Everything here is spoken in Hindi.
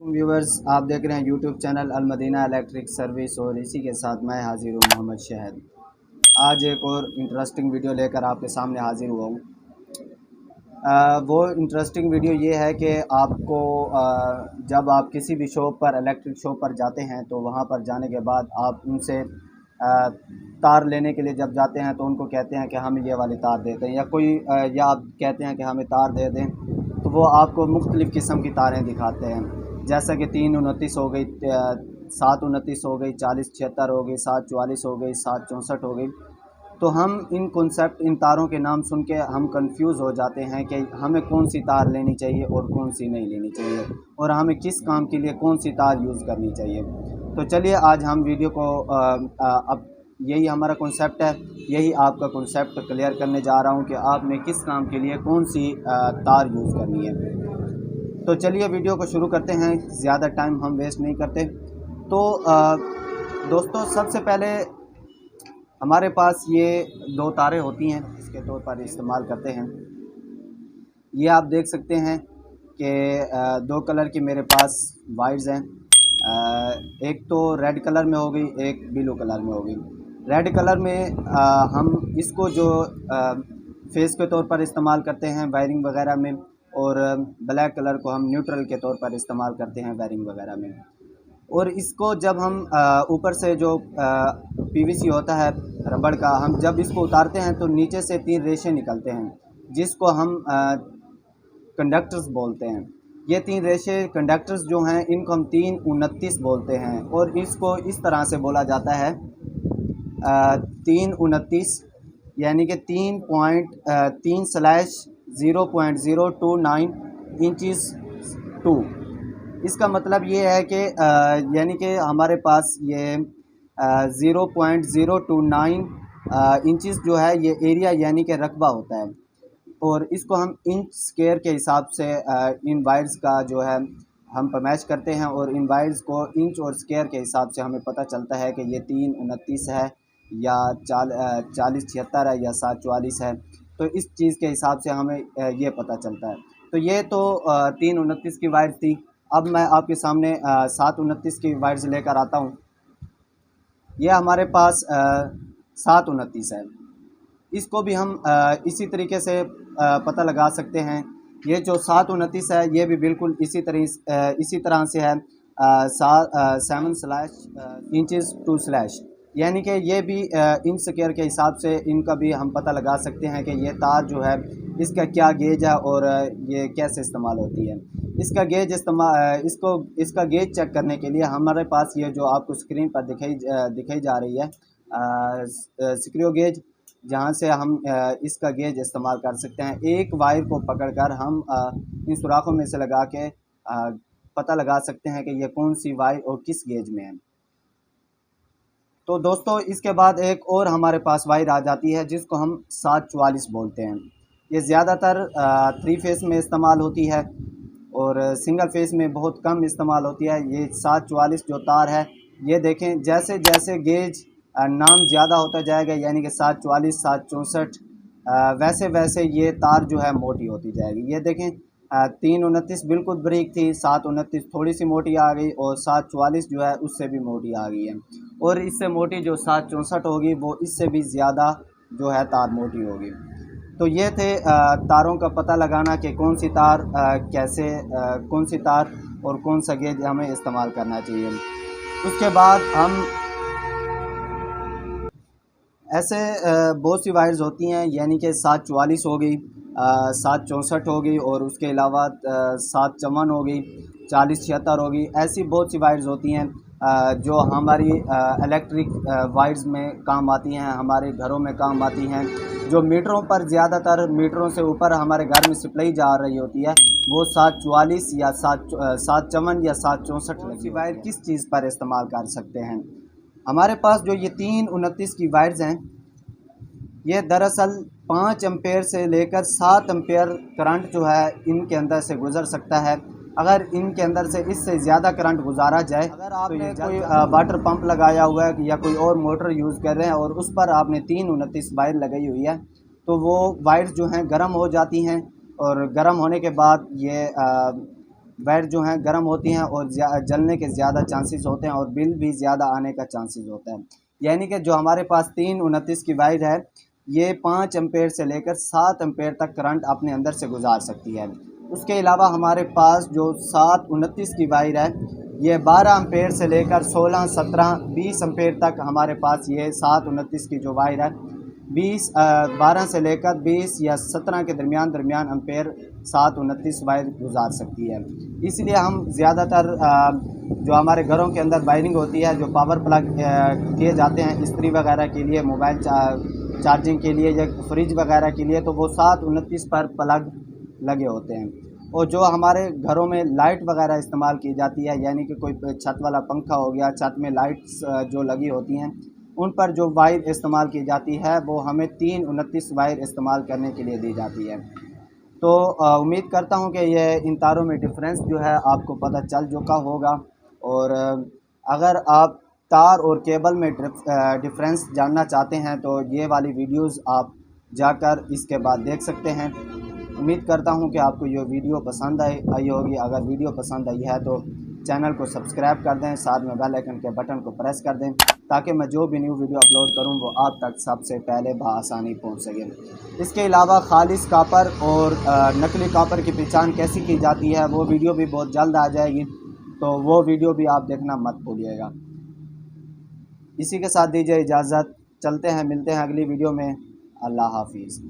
व्यूवर्स, आप देख रहे हैं यूट्यूब चैनल अल मदीना इलेक्ट्रिक सर्विस और इसी के साथ मैं हाजिर हूँ मोहम्मद शहद। आज एक और इंटरेस्टिंग वीडियो लेकर आपके सामने हाजिर हुआ हूँ। वो इंटरेस्टिंग वीडियो ये है कि आपको जब आप किसी भी शॉप पर इलेक्ट्रिक शॉप पर जाते हैं तो वहाँ पर जाने के बाद आप उनसे तार लेने के लिए जब जाते हैं तो उनको कहते हैं कि हमें ये वाली तार दे दें, या आप कहते हैं कि हमें तार दे दें, तो वो आपको मुख्तलिफ़ किस्म की तारें दिखाते हैं। जैसा कि 329 हो गई, 729 हो गई, 4076 हो गई, 744 हो गई, 764 हो गई। तो हम इन तारों के नाम सुन के हम कंफ्यूज हो जाते हैं कि हमें कौन सी तार लेनी चाहिए और कौन सी नहीं लेनी चाहिए, और हमें किस काम के लिए कौन सी तार यूज़ करनी चाहिए। तो चलिए आज हम वीडियो को अब यही हमारा कॉन्सेप्ट है, यही आपका कॉन्सेप्ट क्लियर करने जा रहा हूँ कि आपने किस काम के लिए कौन सी तार यूज़ करनी है। तो चलिए वीडियो को शुरू करते हैं, ज़्यादा टाइम हम वेस्ट नहीं करते। तो दोस्तों, सबसे पहले हमारे पास ये दो तारें होती हैं, इसके तौर पर इस्तेमाल करते हैं। ये आप देख सकते हैं कि दो कलर की मेरे पास वायर्स हैं। एक तो रेड कलर में हो गई, एक ब्लू कलर में हो गई। रेड कलर में हम इसको जो फेस के तौर पर इस्तेमाल करते हैं वायरिंग वगैरह में, और ब्लैक कलर को हम न्यूट्रल के तौर पर इस्तेमाल करते हैं वायरिंग वगैरह में। और इसको जब हम ऊपर से जो पीवीसी होता है रबड़ का, हम जब इसको उतारते हैं तो नीचे से 3 रेशे निकलते हैं, जिसको हम कंडक्टर्स बोलते हैं। ये 3 रेशे कंडक्टर्स जो हैं, इनको हम 329 बोलते हैं, और इसको इस तरह से बोला जाता है 329, यानी कि 3.3/0.029 इंचज़ 2। इसका मतलब ये है कि यानी कि हमारे पास ये 0.029 इंचज़ जो है ये एरिया यानी कि रकबा होता है, और इसको हम इंच स्क्वायर के हिसाब से इन वायर्स का जो है हम पैमाइश करते हैं, और इन वायर्स को इंच और स्क्वायर के हिसाब से हमें पता चलता है कि ये 329 है या 4076 है या 744 है। तो इस चीज़ के हिसाब से हमें ये पता चलता है। तो ये तो 329 की वायर थी। अब मैं आपके सामने 729 की वायर्स लेकर आता हूँ। यह हमारे पास 729 है। इसको भी हम इसी तरीके से पता लगा सकते हैं। ये जो 729 है ये भी बिल्कुल इसी तरह से है 7/इंचज़ 2/, यानी कि ये भी इंच स्क्वायर के हिसाब से इनका भी हम पता लगा सकते हैं कि ये तार जो है इसका क्या गेज है और ये कैसे इस्तेमाल होती है। इसका गेज चेक करने के लिए हमारे पास ये जो आपको स्क्रीन पर दिखाई जा रही है स्क्रू गेज, जहाँ से हम इसका गेज इस्तेमाल कर सकते हैं। एक वायर को पकड़कर हम इन सुराखों में से लगा के पता लगा सकते हैं कि ये कौन सी वायर और किस गेज में है। तो दोस्तों, इसके बाद एक और हमारे पास वायर आ जाती है जिसको हम 744 बोलते हैं। ये ज़्यादातर 3 फेस में इस्तेमाल होती है और सिंगल फेस में बहुत कम इस्तेमाल होती है। ये 744 जो तार है, ये देखें जैसे जैसे गेज नाम ज़्यादा होता जाएगा, यानी कि 744, 764, वैसे वैसे ये तार जो है मोटी होती जाएगी। ये देखें 329 बिल्कुल बारीक थी, 729 थोड़ी सी मोटी आ गई, और 744 जो है उससे भी मोटी आ गई है, और इससे मोटी जो 764 होगी वो इससे भी ज़्यादा जो है तार मोटी होगी। तो ये थे तारों का पता लगाना कि कौन सी तार कौन सी तार और कौन सा गेज हमें इस्तेमाल करना चाहिए। उसके बाद हम ऐसे बहुत सी वायर्स होती हैं, यानी कि 744 हो गई, 764 हो गई, और उसके अलावा 754 हो गई, 4076 हो गई। ऐसी बहुत सी वायर्स होती हैं जो हमारी इलेक्ट्रिक वायर्स में काम आती हैं, हमारे घरों में काम आती हैं। जो मीटरों पर ज़्यादातर मीटरों से ऊपर हमारे घर में सप्लाई जा रही होती है, वो 744 या 754 या 764 की वायर किस चीज़ पर इस्तेमाल कर सकते हैं। हमारे पास जो ये 329 की वायर्स हैं, ये दरअसल 5 एम्पेयर से लेकर 7 एम्पेयर करंट जो है इनके अंदर से गुज़र सकता है। अगर इनके अंदर से इससे ज़्यादा करंट गुजारा जाए, अगर आपने कोई वाटर पंप लगाया हुआ है या कोई और मोटर यूज़ कर रहे हैं और उस पर आपने 329 वायर लगाई हुई है, तो वो वायर्स जो हैं गर्म हो जाती हैं, और गर्म होने के बाद वायर जो हैं गर्म होती हैं और जलने के ज़्यादा चांसेस होते हैं और बिल भी ज़्यादा आने का चांसेस होता है। यानी कि जो हमारे पास 329 की वायर है, ये 5 एम्पेयर से लेकर 7 एम्पेयर तक करंट अपने अंदर से गुजार सकती है। उसके अलावा हमारे पास जो 729 की वायर है, ये 12 एम्पेयर से लेकर 16, 17, 20 एम्पेयर तक हमारे पास ये 729 की जो वायर है 12 से लेकर 20 या 17 के दरमियान एम्पेयर 729 वायर गुजार सकती है। इसलिए हम ज़्यादातर जो हमारे घरों के अंदर वायरिंग होती है, जो पावर प्लग किए जाते हैं इस्त्री वगैरह के लिए, मोबाइल चार्जिंग के लिए या फ्रिज वगैरह के लिए, तो वो 729 पर प्लग लगे होते हैं। और जो हमारे घरों में लाइट वगैरह इस्तेमाल की जाती है, यानी कि कोई छत वाला पंखा हो गया, छत में लाइट्स जो लगी होती हैं, उन पर जो वायर इस्तेमाल की जाती है वो हमें 329 वायर इस्तेमाल करने के लिए दी जाती है। तो उम्मीद करता हूँ कि ये इन तारों में डिफरेंस जो है आपको पता चल चुका होगा। और अगर आप तार और केबल में डिफरेंस जानना चाहते हैं तो ये वाली वीडियोस आप जाकर इसके बाद देख सकते हैं। उम्मीद करता हूँ कि आपको ये वीडियो पसंद आई होगी। अगर वीडियो पसंद आई है तो चैनल को सब्सक्राइब कर दें, साथ में बेल आइकन के बटन को प्रेस कर दें ताकि मैं जो भी न्यू वीडियो अपलोड करूं वो आप तक सबसे पहले बआसानी पहुंच सके। इसके अलावा खालिस कापर और नकली कापर की पहचान कैसी की जाती है वो वीडियो भी बहुत जल्द आ जाएगी, तो वो वीडियो भी आप देखना मत भूलिएगा। इसी के साथ दीजिए इजाज़त, चलते हैं, मिलते हैं अगली वीडियो में। अल्लाह हाफिज़।